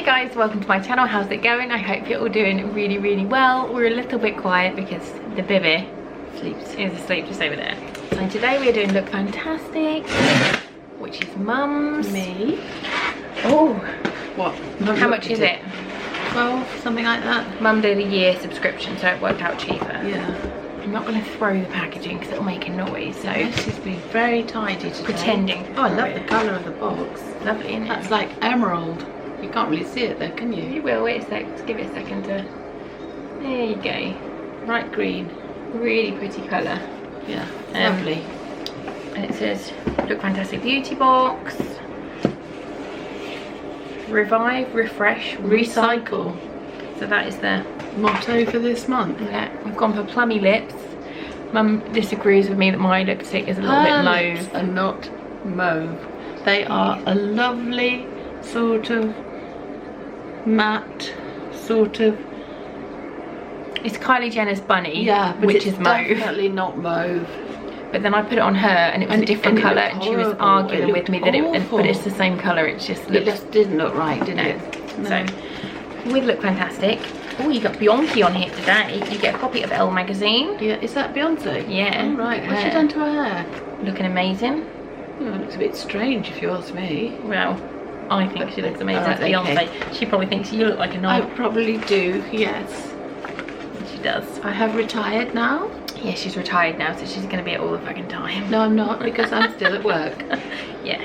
guys, welcome to my channel. How's it going? I hope you're all doing really well. We're a little bit quiet because the baby is asleep just over there. So today we are doing Look Fantastic, which is Mum's. Me. Oh, What? how much is it? 12, something like that. Mum did a year subscription, so it worked out cheaper. Yeah. I'm not going to throw the packaging because it'll make a noise, so She's been very tidy today. pretending. Oh, I love the colour of the box. Lovely, isn't it? That's like emerald. You can't really see it though, can You you? will, wait a sec, just give it a second to... There you go. Bright green. Really pretty colour. Yeah, Lovely. And it says Look Fantastic Beauty Box. Revive, refresh, recycle. So that is the Motto for this month. yeah. We've gone for plummy lips. Mum disagrees with me that my lipstick is a little bit Lips mauve. are not mauve. They are a lovely sort of matte sort of. It's Kylie Jenner's bunny, Yeah, but which it's is mauve. definitely not mauve. But then I put it on her and it was a different and it colour, looked and she was horrible. arguing It with me looked that but it's awful. the same colour. It just It looks just didn't look right, did no. it? No. So we Look Fantastic. Oh, you got Beyonce on here today. You get a copy of Elle magazine. Yeah, is that Beyonce? Yeah. Oh, right. Look at What's she her. done to her hair? Looking amazing. Oh, it looks a bit strange if you ask me. Well, I think she looks amazing. Alright, That's Beyonce. okay. She probably thinks you look like a I knob. probably do, yes. She does. I have retired now. Yeah, she's retired now, so she's going to be at all the fucking time. No, I'm not, because I'm still at work. Yeah.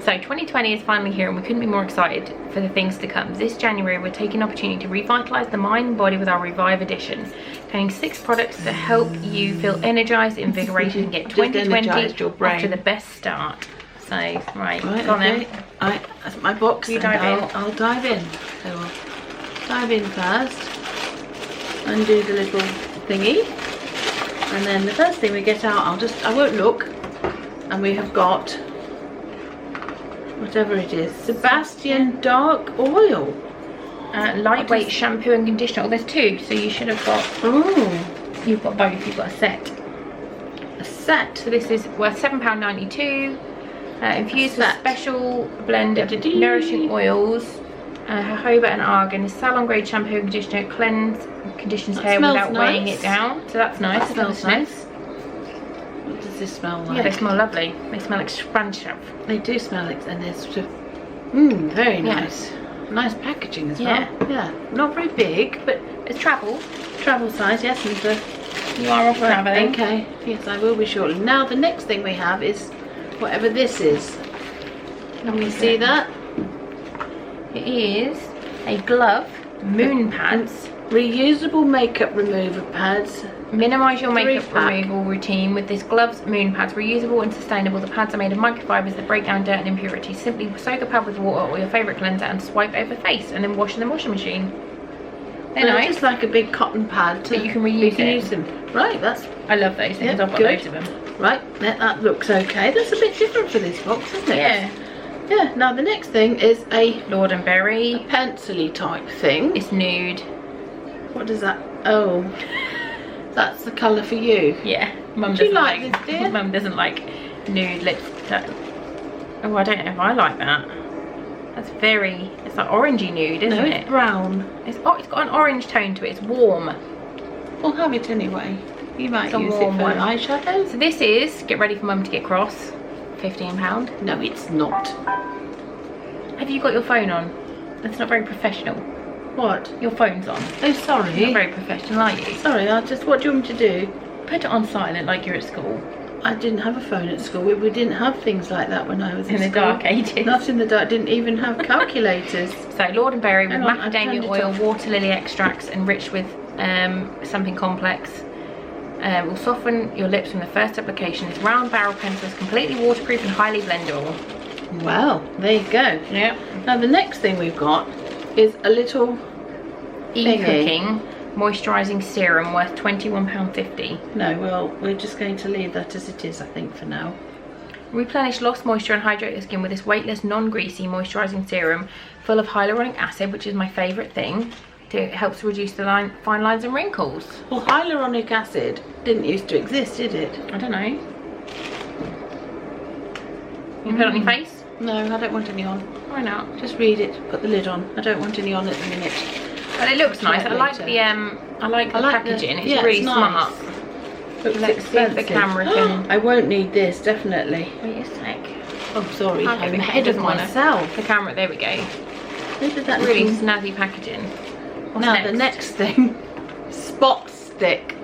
So 2020 is finally here and we couldn't be more excited for the things to come. This January we're taking an opportunity to revitalise the mind and body with our Revive edition, containing 6 products to help you feel energized, invigorated and get Just 2020 energised your brain. off to the best start. So, right, Right, go on okay. then. That's my box. You and dive in. I'll dive in. So I'll dive in first. Undo the little thingy. And then the first thing we get out, I won't look. And we have got, whatever it is, Sebastian Dark Oil. Lightweight shampoo and conditioner. Oh, there's 2, so you should have got, Oh, you've got both, you've got a set. a set. So this is worth £7.92. Infused with Set. special blend of Da-da-dee. nourishing oils, jojoba and argan, salon grade shampoo and conditioner, conditions That hair smells without weighing nice. it down. So that's nice. That smells Isn't it? nice. What does this smell like? Yeah, they smell lovely. They smell like sponge stuff. They do smell like, and they're sort of, very Yeah. nice. Nice packaging as Yeah. well. Yeah. Not very big, but It's travel. travel size, yes. And the, You are off travelling. okay. Yes, I will be shortly. Now the next thing we have is whatever this is. Can we see that? It is a glove, moon pads. Reusable makeup remover pads. Minimise your makeup 3-pack. removal routine with this gloves moon pads. Reusable and sustainable. The pads are made of microfibers that break down dirt and impurities. Simply soak a pad with water or your favourite cleanser and swipe over face and then wash in the washing machine. They're They're nice. just like a big cotton pad. But you can reuse it. them. Right, that's I love those things. Yeah, I've got good. loads of them. right. That looks okay. That's a bit different for this box, isn't it? Yeah. Yeah. Now the next thing is a Lord and Berry. pencil-y type thing. It's nude. What does that? Oh, that's the colour for you. Yeah. Mum Do you doesn't like this, dear? Mum doesn't like nude lipstick. Oh, I don't know if I like that. That's very. It's like orangey nude, isn't No, it? it's brown. It's got an orange tone to it. It's warm. We'll have it anyway. You might It's a use it warm for one. eyeshadows. So this is get ready for Mum to get cross. £15. No, it's not. Have you got your phone on? That's not very professional. What? Your phone's on. Oh, You're sorry. not very professional, are you? Sorry, what do you want me to do? Put it on silent like you're at school. I didn't have a phone at school. We didn't have things like that when I was In the school. dark ages. Not in the dark. Didn't even have calculators. So Lord and Berry with Hang on, I've macadamia turned it oil, off. water lily extracts enriched with something complex. Will soften your lips from the first application. This round barrel pencil is completely waterproof and highly blendable. Well, there you go. Yeah. Now the next thing we've got is a little E-Cooking moisturising serum worth £21.50. No, well, we're just going to leave that as it is, I think, for now. Replenish lost moisture and hydrate your skin with this weightless, non-greasy moisturising serum full of hyaluronic acid, which is my favourite thing. It helps reduce the fine lines and wrinkles. Well, hyaluronic acid didn't used to exist, did it? I don't know. You put it on your face? No, I don't want any on. Why not? Just read it. Put the lid on. I don't want any on at the minute. But it looks nice. I like the packaging. It's really smart. Looks Let's see if the camera can. I won't need this, definitely. Wait a sec. Oh, sorry. Can't I'm get ahead of myself. The camera. There we go. Look at that Really snazzy packaging. What's now next? the next thing, spot stick.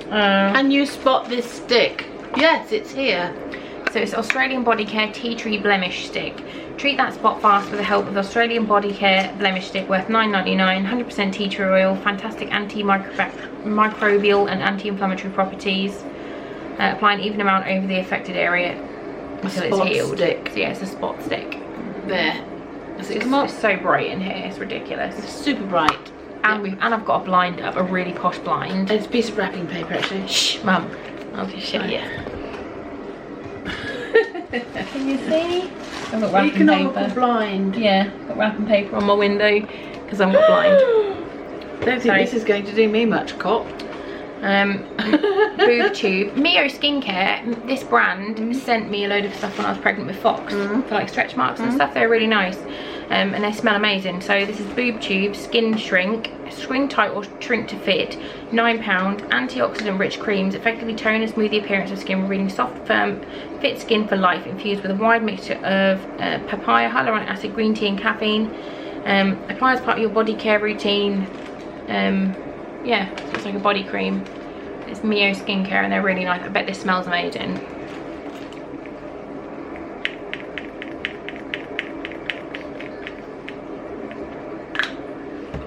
Can you spot this stick? Yes, it's here. So it's Australian Body Care Tea Tree Blemish Stick. Treat that spot fast with the help of the Australian Body Care Blemish Stick, worth $9.99. 100% tea tree oil, fantastic antimicrobial and anti-inflammatory properties. Apply an even amount over the affected area until it's healed. Stick. So yeah, it's a spot stick. There. It's so bright in here. It's ridiculous. It's super bright. And I've got a blind up, a really posh blind. It's a piece of wrapping paper, actually. Shh, Mum. I'll just show you. Can you see? I've got wrapping paper. Blind. Yeah, I've got wrapping paper on my window because I'm not blind. Don't think this is going to do me much, cop. Boob tube. Mio Skincare, this brand sent me a load of stuff when I was pregnant with Fox for like stretch marks and stuff. They're really nice and they smell amazing. So this is boob tube, skin shrink tight or shrink to fit, £9. Antioxidant rich creams effectively tone and smooth the appearance of skin, revealing soft, firm, fit skin for life, infused with a wide mixture of papaya, hyaluronic acid, green tea and caffeine. Apply as part of your body care routine. Yeah, so it's like a body cream. It's Mio Skincare and they're really nice. I bet this smells amazing.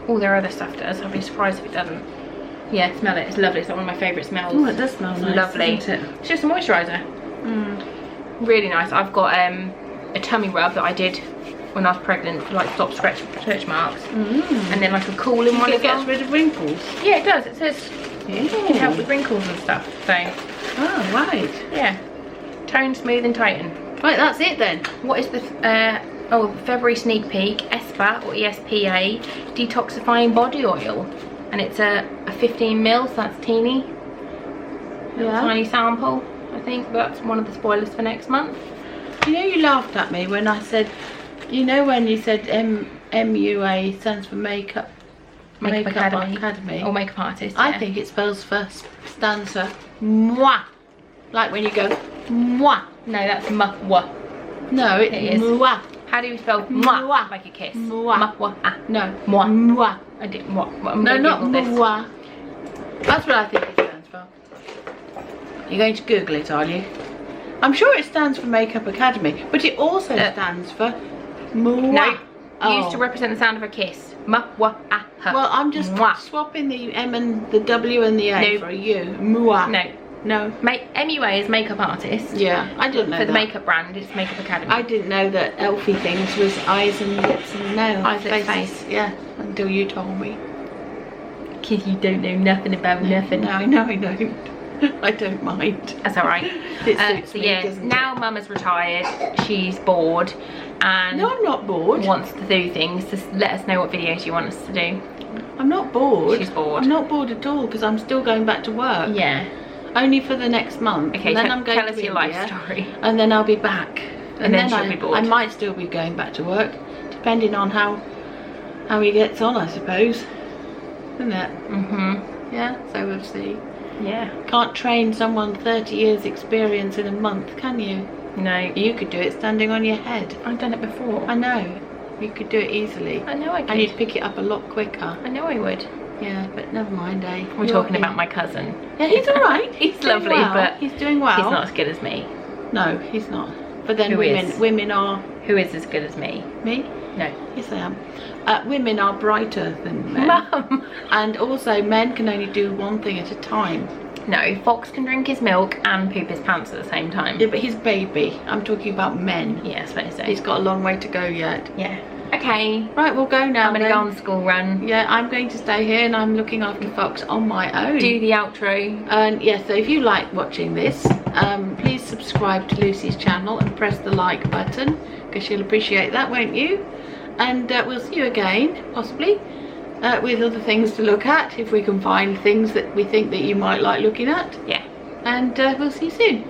All their other stuff does. I'd be surprised if it doesn't. Yeah, smell it. It's lovely. It's like one of my favourite smells. Oh, it does smell nice. Lovely. Isn't it? It's just a moisturiser. Really nice. I've got a tummy rub that I did when I was pregnant for like stop stretch marks. And then like a cooling one as well. It gets rid of wrinkles. Yeah, it does. It says it can help with wrinkles and stuff. So. Oh, right. Yeah. Tone, smooth and tighten. Right, that's it then. What is the February sneak peek? ESPA or ESPA detoxifying body oil, and it's a 15ml, so that's teeny. Yeah. Tiny sample. I think that's one of the spoilers for next month. You know, you laughed at me when I said, you know, when you said MUA stands for Makeup Academy. Or Makeup Artist. I think it stands for moi. Like when you go moi. No, that's muah. No, it is moi. How do you spell moi? Like a kiss. Moi. No. Moi. Moi. I did what? No, not moi. That's what I think it stands for. You're going to Google it, are you? I'm sure it stands for Makeup Academy, but it also stands for moi. No, used to represent the sound of a kiss. Well, I'm just swapping the M and the W and the A for a U. Moi. No. MUA is Makeup Artist. Yeah, I didn't know For the makeup brand, it's Makeup Academy. I didn't know that Elfie things was eyes and lips and nails. Eyes, lips, face. Yeah, until you told me. Because you don't know nothing about nothing. No, I don't. I don't mind. That's alright. It suits me, yeah, doesn't now Mum is retired, she's bored and no, I'm not bored. Wants to do things. Just let us know what videos you want us to do. I'm not bored. She's bored. I'm not bored at all because I'm still going back to work. Yeah. Only for the next month. Okay, and then I'm going tell us your life story. And then I'll be back. And then she'll be bored. I might still be going back to work, depending on how he gets on, I suppose. Isn't it? Yeah, so we'll see. Yeah. Can't train someone 30 years experience in a month, can you? No. You could do it standing on your head. I've done it before. I know. You could do it easily. I know I could. And you'd pick it up a lot quicker. I know I would. Yeah, but never mind, eh? We're talking about my cousin. Yeah, he's alright. He's lovely, but he's doing well. He's not as good as me. No, he's not. But then Who women are... Who is as good as me? Me? No. Yes, I am. Women are brighter than men. Mum! And also, men can only do one thing at a time. No, Fox can drink his milk and poop his pants at the same time. Yeah, but he's baby. I'm talking about men. Yeah, I suppose so. He's got a long way to go yet. Yeah. Okay. Right, we'll go now. I'm going to go on the school run. Yeah, I'm going to stay here and I'm looking after Fox on my own. Do the outro. And yeah, so if you like watching this, please subscribe to Lucy's channel and press the like button because she'll appreciate that, won't you? And we'll see you again, possibly, with other things to look at if we can find things that we think that you might like looking at. Yeah. And we'll see you soon.